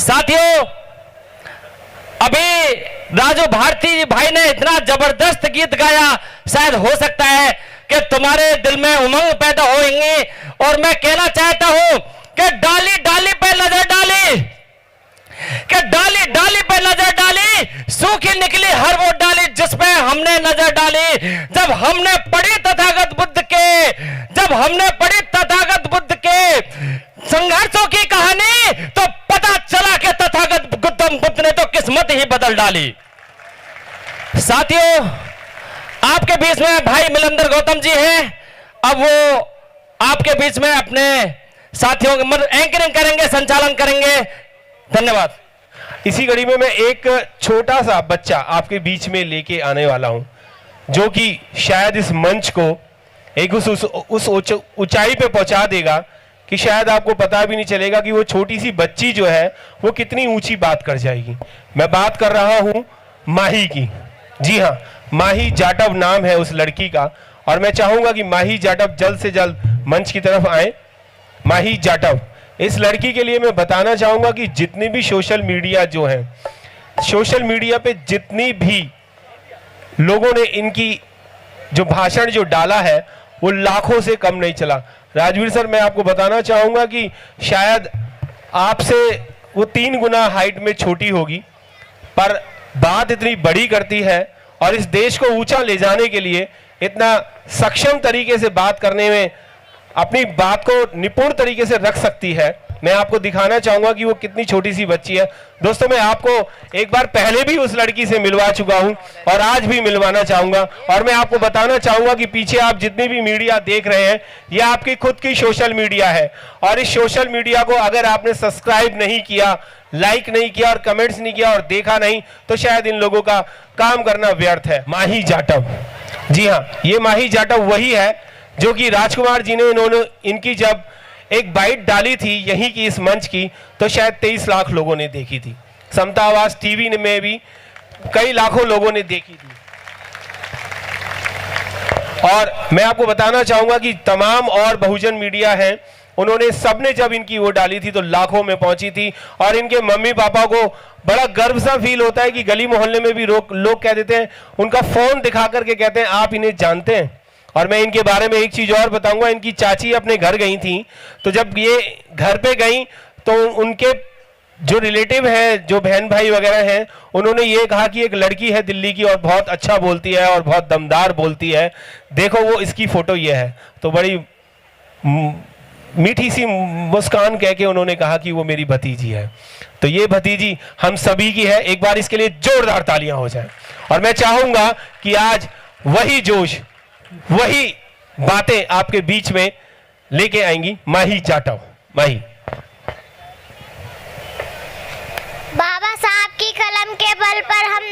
साथियों, अभी राजू भारती भाई ने इतना जबरदस्त गीत गाया, शायद हो सकता है कि तुम्हारे दिल में उमंग पैदा होंगे। और मैं कहना चाहता हूं कि डाली डाली पे नजर डाली, कि डाली डाली पे नजर डाली, सूखी निकली हर वो डाली जिस पे हमने नजर डाली। जब हमने पढ़ी तथागत बुद्ध के, जब हमने पढ़ी तथागत बुद्ध के संघर्षों की कहानी, तो पता चला कि तथागत गौतम बुद्ध ने तो किस्मत ही बदल डाली। साथियों, आपके बीच में भाई मिलंदर गौतम जी हैं। अब वो आपके बीच में अपने साथियों के एंकरिंग करेंगे, संचालन करेंगे। धन्यवाद। इसी कड़ी में मैं एक छोटा सा बच्चा आपके बीच में लेके आने वाला हूं, जो कि शायद इस मंच को एक उस ऊंचाई पे पहुंचा देगा कि शायद आपको पता भी नहीं चलेगा कि वो छोटी सी बच्ची जो है वो कितनी ऊंची बात कर जाएगी। मैं बात कर रहा हूं माही की। जी हाँ, माही जाटव नाम है उस लड़की का, और मैं चाहूंगा कि माही जाटव जल्द से जल्द मंच की तरफ आए। माही जाटव, इस लड़की के लिए मैं बताना चाहूंगा कि जितनी भी सोशल मीडिया जो है, सोशल मीडिया पे जितनी भी लोगों ने इनकी जो भाषण जो डाला है वो लाखों से कम नहीं चला। राजवीर सर, मैं आपको बताना चाहूंगा कि शायद आपसे वो 3 गुना हाइट में छोटी होगी, पर बात इतनी बड़ी करती है और इस देश को ऊंचा ले जाने के लिए इतना सक्षम तरीके से बात करने में अपनी बात को निपुण तरीके से रख सकती है। मैं आपको दिखाना चाहूंगा कि वो कितनी छोटी सी बच्ची है। दोस्तों, मैं आपको एक बार पहले भी उस लड़की से मिलवा चुका हूं और आज भी मिलवाना चाहूंगा। और मैं आपको बताना चाहूंगा कि पीछे आप जितनी भी मीडिया देख रहे हैं, ये आपकी खुद की सोशल मीडिया है, और इस सोशल मीडिया को अगर आपने सब्सक्राइब नहीं किया, लाइक नहीं किया और कमेंट्स नहीं किया और देखा नहीं, तो शायद इन लोगों का काम करना व्यर्थ है। माही जाटव, जी हाँ, ये माही जाटव वही है जो कि राजकुमार जी ने इनकी जब एक बाइट डाली थी यहीं की इस मंच की, तो शायद 23 लाख लोगों ने देखी थी। समता आवाज टीवी में भी कई लाखों लोगों ने देखी थी। और मैं आपको बताना चाहूंगा कि तमाम और बहुजन मीडिया हैं, उन्होंने सबने जब इनकी वो डाली थी तो लाखों में पहुंची थी। और इनके मम्मी पापा को बड़ा गर्व सा फील होता है कि गली मोहल्ले में भी लोग कह देते हैं, उनका फोन दिखा करके कहते हैं आप इन्हें जानते हैं। और मैं इनके बारे में एक चीज और बताऊंगा, इनकी चाची अपने घर गई थी, तो जब ये घर पे गई तो उनके जो रिलेटिव है, जो बहन भाई वगैरह हैं, उन्होंने ये कहा कि एक लड़की है दिल्ली की और बहुत अच्छा बोलती है और बहुत दमदार बोलती है, देखो वो इसकी फोटो ये है। तो बड़ी मीठी सी मुस्कान कह के उन्होंने कहा कि वो मेरी भतीजी है। तो ये भतीजी हम सभी की है। एक बार इसके लिए जोरदार तालियां हो जाए। और मैं चाहूंगा कि आज वही जोश, वही बातें आपके बीच में लेके आएंगी माही जाटव। माही। बाबा साहब की कलम के बल पर हम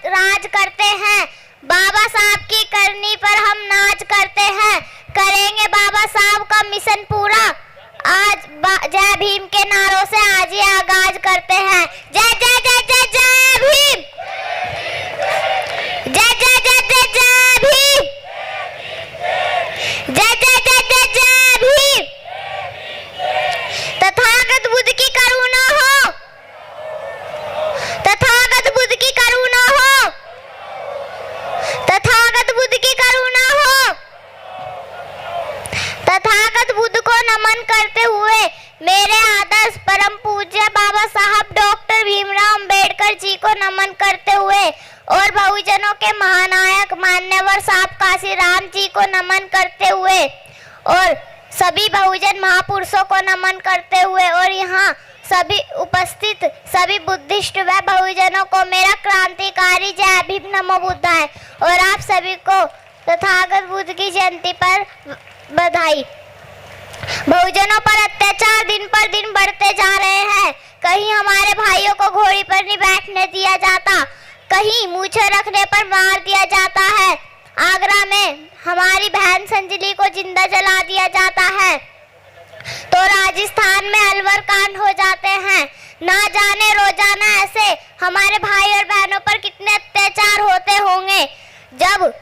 राज करते हैं, बाबा साहब की करनी पर हम नाच करते हैं, करेंगे बाबा साहब का मिशन पूरा। आज जय भीम के नारों से आज ये आगाज करते हैं। जय जय जय जय जय भीम, जय जय जय जय जय भीम, जय जय जय जय जय भीम। तथागत बुद्ध की करुणा हो, तथागत बुद्ध की करुणा हो, तथागत बुद्ध की करुणा हो। तथागत बुद्ध को नमन करते हुए मेरे आदर्श परम पूज्य बाबा साहब डॉक्टर भीमराव अंबेडकर जी को नमन करते हुए और बहुजनों के महानायक मान्यवर साहब काशीराम जी को नमन करते हुए और सभी बहुजन महापुरुषों को नमन करते हुए और यहाँ सभी उपस्थित सभी बुद्धिस्ट व बहुजनों को मेरा क्रांतिकारी जय भीम नमो बुद्धाय। और आप सभी को तथागत बुद्ध की जयंती पर बधाई। बहुजनों पर अत्याचार दिन पर दिन बढ़ते जा रहे हैं। कहीं हमारे भाइयों को घोड़ी पर नहीं बैठने दिया जाता, कहीं मूछें रखने पर मार दिया जाता है। आगरा में हमारी बहन संजली को जिंदा जला दिया जाता है, तो राजस्थान में अलवर कांड हो जाते हैं। ना जाने रोजाना ऐसे हमारे भाई और बहनों पर कितने अत्याचार होते होंगे। जब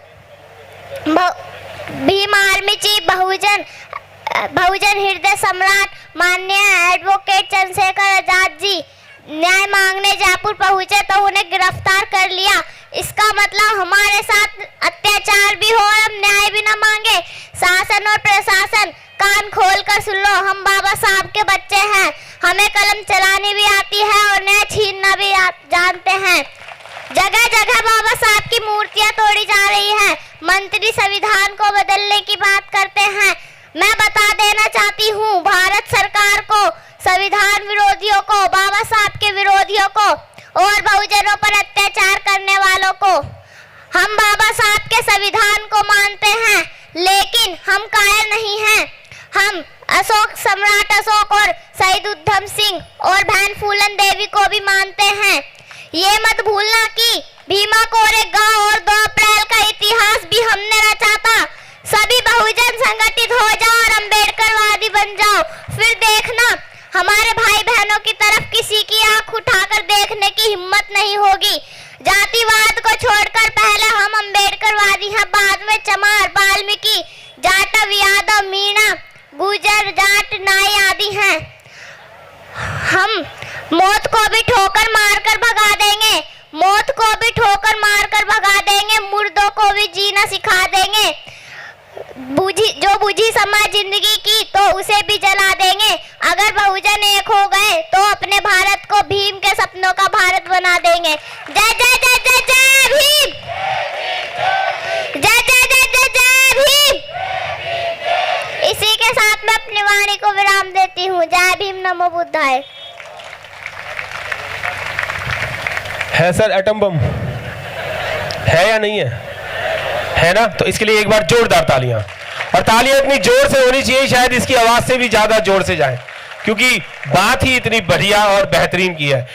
भीम आर्मी चीफ बहुजन हृदय सम्राट माननीय एडवोकेट चंद्रशेखर आजाद जी न्याय मांगने जयपुर पहुंचे तो उन्हें गिरफ्तार कर लिया। इसका मतलब हमारे साथ अत्याचार भी हो और हम न्याय भी न मांगे। शासन और प्रशासन कान खोल कर सुन लो, हम बाबा साहब के बच्चे हैं, हमें कलम चलानी भी आती है और न्याय छीनना भी जानते हैं। जगह जगह बाबा साहब की मूर्तियां तोड़ी जा रही हैं। मंत्री संविधान को बदलने की बात करते हैं। मैं बता देना चाहती हूँ भारत सरकार को, संविधान विरोधियों को, बाबा साहब के विरोधियों को और बहुजनों पर अत्याचार करने वालों को, हम बाबा साहब के संविधान को मानते हैं लेकिन हम कायर नहीं हैं। हम अशोक, सम्राट अशोक और शहीद उधम सिंह और बहन फूलन देवी को भी मानते हैं। ये मत भूलना कि भीमा कोरेगांव और 2 अप्रैल का इतिहास भी हमने रचा था। सभी बहुजन संगठित हो जाओ और अम्बेडकरवादी बन जाओ, फिर देखना हमारे भाई बहनों की तरफ किसी की आंख उठाकर देखने की हिम्मत नहीं होगी। जातिवाद को छोड़कर पहले हम अम्बेडकरवादी हैं, बाद में चमार, वाल्मीकि, जाटव, यादव, मीणा, गुर्जर, जाट, नाई आदि हैं। हम मौत को भी ठोकर मारकर भगा देंगे, मौत को भी ठोकर मारकर भगा देंगे, मुर्दों को भी जीना सिखा देंगे। जो बुझी समाज जिंदगी की तो उसे भी जला देंगे। अगर बहुजन एक हो गए तो अपने भारत को भीम के सपनों का भारत बना देंगे। जय जय जय जय जय भीम, जय जय जय जय जय भीम। इसी के साथ मैं अपनी वाणी को विराम देती हूँ। जय भीम, नमो बुद्धाय। है सर एटम बम है या नहीं है ना? तो इसके लिए एक बार जोरदार तालियां, और तालियां इतनी जोर से होनी चाहिए शायद इसकी आवाज से भी ज्यादा जोर से जाए, क्योंकि बात ही इतनी बढ़िया और बेहतरीन की है।